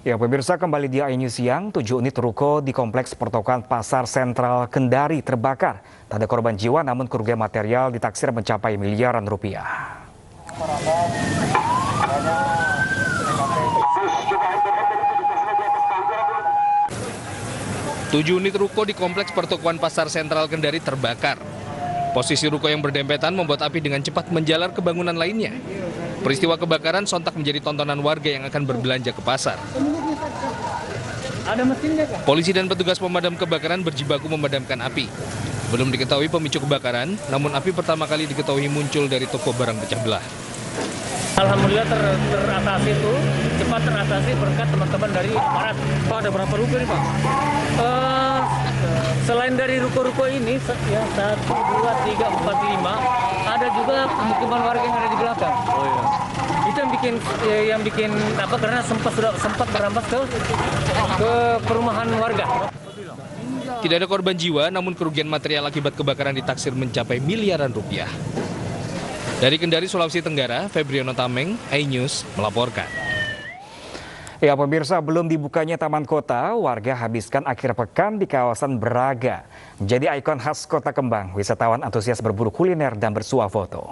Ya, pemirsa, kembali di iNews Siang, 7 unit ruko di Kompleks Pertokohan Pasar Sentral Kendari terbakar. Tak ada korban jiwa, namun kerugian material ditaksir mencapai miliaran rupiah. 7 unit ruko di Kompleks Pertokohan Pasar Sentral Kendari terbakar. Posisi ruko yang berdempetan membuat api dengan cepat menjalar ke bangunan lainnya. Peristiwa kebakaran sontak menjadi tontonan warga yang akan berbelanja ke pasar. Polisi dan petugas pemadam kebakaran berjibaku memadamkan api. Belum diketahui pemicu kebakaran, namun api pertama kali diketahui muncul dari toko barang pecah belah. Alhamdulillah teratasi itu, cepat teratasi berkat teman-teman dari aparat. Pak, ada berapa ruko nih Pak? Selain dari ruko-ruko ini, ya 1, 2, 3, 4, 5, ada juga pemukiman warga yang ada di belakang. Oh iya. Itu yang bikin apa? Karena sempat merambat ke perumahan warga. Tidak ada korban jiwa, namun kerugian material akibat kebakaran ditaksir mencapai miliaran rupiah. Dari Kendari, Sulawesi Tenggara, Febriono Tameng, iNews melaporkan. Ya, pemirsa, belum dibukanya Taman Kota, warga habiskan akhir pekan di kawasan Braga. Jadi ikon khas Kota Kembang, wisatawan antusias berburu kuliner dan bersuah foto.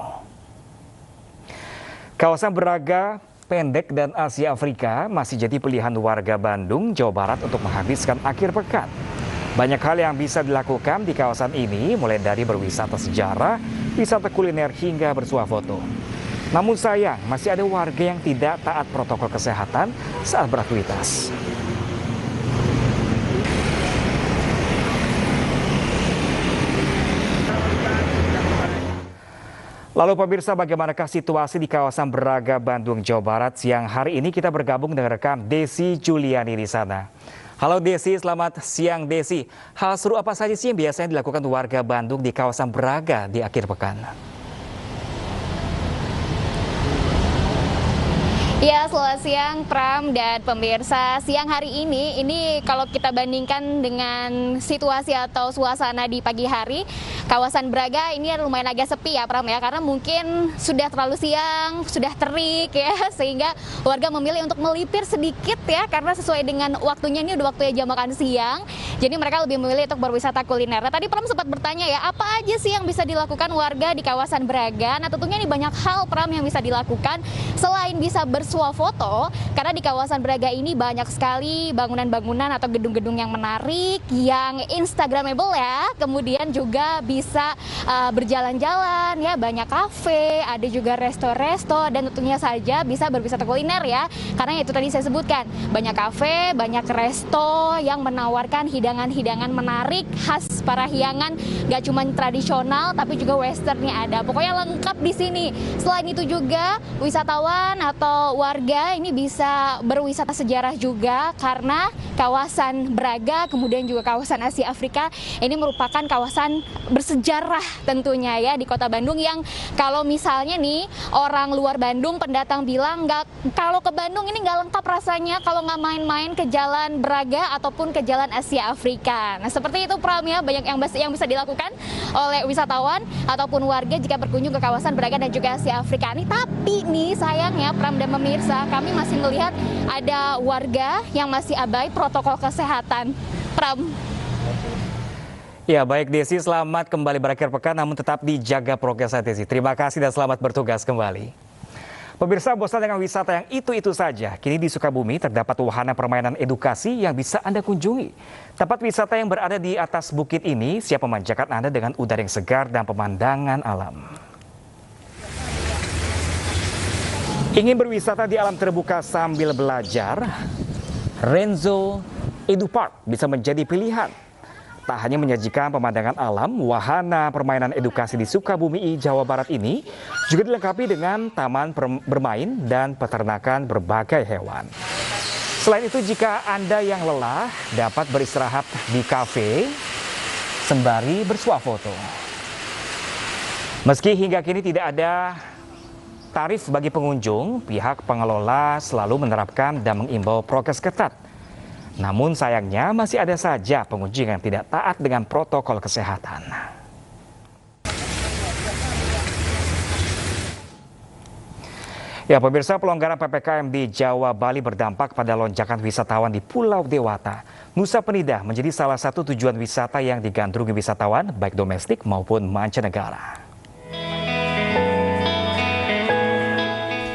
Kawasan Braga, Pendek dan Asia Afrika masih jadi pilihan warga Bandung, Jawa Barat untuk menghabiskan akhir pekan. Banyak hal yang bisa dilakukan di kawasan ini, mulai dari berwisata sejarah, wisata kuliner hingga bersuah foto. Namun sayang, masih ada warga yang tidak taat protokol kesehatan saat beraktivitas. Lalu pemirsa, bagaimanakah situasi di kawasan Braga, Bandung, Jawa Barat siang hari ini? Kita bergabung dengan rekan Desi Juliani di sana. Halo Desi, selamat siang Desi. Hal seru apa saja sih yang biasanya dilakukan warga Bandung di kawasan Braga di akhir pekan? Ya, selamat siang Pram dan pemirsa. Siang hari ini kalau kita bandingkan dengan situasi atau suasana di pagi hari, kawasan Braga ini lumayan agak sepi ya Pram ya, karena mungkin sudah terlalu siang, sudah terik ya, sehingga warga memilih untuk melipir sedikit ya, karena sesuai dengan waktunya ini udah waktunya jam makan siang, jadi mereka lebih memilih untuk berwisata kuliner. Nah, tadi Pram sempat bertanya ya, apa aja sih yang bisa dilakukan warga di kawasan Braga? Nah, tentunya ini banyak hal Pram yang bisa dilakukan selain bisa bersuah foto, karena di kawasan Braga ini banyak sekali bangunan-bangunan atau gedung-gedung yang menarik, yang instagramable ya, kemudian juga bisa berjalan-jalan ya, banyak kafe, ada juga resto-resto, dan tentunya saja bisa berwisata kuliner ya, karena itu tadi saya sebutkan, banyak kafe, banyak resto yang menawarkan hidangan-hidangan menarik khas Parahyangan, gak cuma tradisional tapi juga westernnya ada, pokoknya lengkap di sini. Selain itu juga wisatawan atau warga ini bisa berwisata sejarah juga, karena kawasan Braga kemudian juga kawasan Asia Afrika ini merupakan kawasan bersejarah tentunya ya di Kota Bandung, yang kalau misalnya nih orang luar Bandung pendatang bilang kalau ke Bandung ini nggak lengkap rasanya kalau nggak main-main ke Jalan Braga ataupun ke Jalan Asia Afrika. Nah, seperti itu Pram ya, banyak yang bisa dilakukan oleh wisatawan ataupun warga jika berkunjung ke kawasan Braga dan juga Asia Afrika ini. Tapi nih sayangnya Pram dan pemirsa, kami masih melihat ada warga yang masih abai protokol kesehatan. Pram. Ya, baik Desi, selamat kembali berakhir pekan, namun tetap dijaga prokes Desi. Terima kasih dan selamat bertugas kembali. Pemirsa, bosan dengan wisata yang itu-itu saja? Kini di Sukabumi terdapat wahana permainan edukasi yang bisa Anda kunjungi. Tempat wisata yang berada di atas bukit ini siap memanjakan Anda dengan udara yang segar dan pemandangan alam. Ingin berwisata di alam terbuka sambil belajar? Renzo EduPark bisa menjadi pilihan. Tak hanya menyajikan pemandangan alam, wahana permainan edukasi di Sukabumi, Jawa Barat ini juga dilengkapi dengan taman bermain dan peternakan berbagai hewan. Selain itu, jika Anda yang lelah dapat beristirahat di kafe sembari bersuah foto. Meski hingga kini tidak ada tarif bagi pengunjung, pihak pengelola selalu menerapkan dan mengimbau prokes ketat. Namun sayangnya masih ada saja pengunjung yang tidak taat dengan protokol kesehatan. Ya, pemirsa, pelonggaran PPKM di Jawa Bali berdampak pada lonjakan wisatawan di Pulau Dewata. Nusa Penida menjadi salah satu tujuan wisata yang digandrungi wisatawan, baik domestik maupun mancanegara.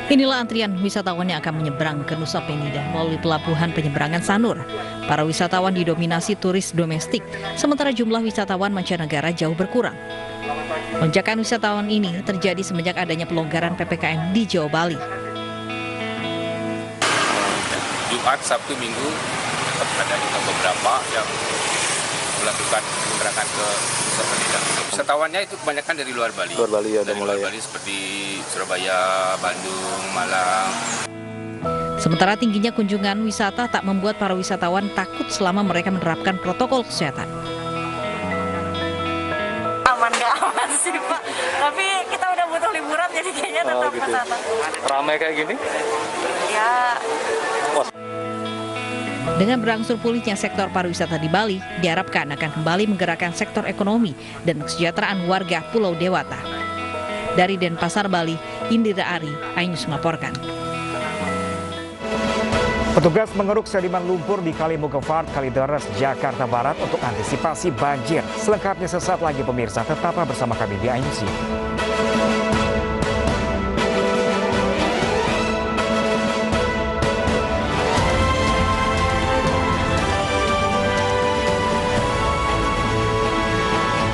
Inilah antrian wisatawan yang akan menyeberang ke Nusa Penida melalui pelabuhan penyeberangan Sanur. Para wisatawan didominasi turis domestik, sementara jumlah wisatawan mancanegara jauh berkurang. Lonjakan wisatawan ini terjadi semenjak adanya pelonggaran PPKM di Jawa Bali. Jumat, Sabtu, Minggu ada juga beberapa yang melakukan penggerakan ke Nusa Penida. Wisatawannya itu kebanyakan dari luar Bali. Luar Bali ya, dari mulai luar Bali seperti Surabaya, Bandung, Malang. Sementara tingginya kunjungan wisata tak membuat para wisatawan takut selama mereka menerapkan protokol kesehatan. Aman nggak aman sih Pak, tapi kita udah butuh liburan jadi kayaknya tetap gitu. kesana. Ramai kayak gini? Ya. Dengan berangsur pulihnya sektor pariwisata di Bali, diharapkan akan kembali menggerakkan sektor ekonomi dan kesejahteraan warga Pulau Dewata. Dari Denpasar, Bali, Indira Ari, iNews melaporkan. Petugas mengeruk sedimen lumpur di Kali Mugefart, Kalideres, Jakarta Barat untuk antisipasi banjir. Selengkapnya sesaat lagi pemirsa, tetaplah bersama kami di iNews.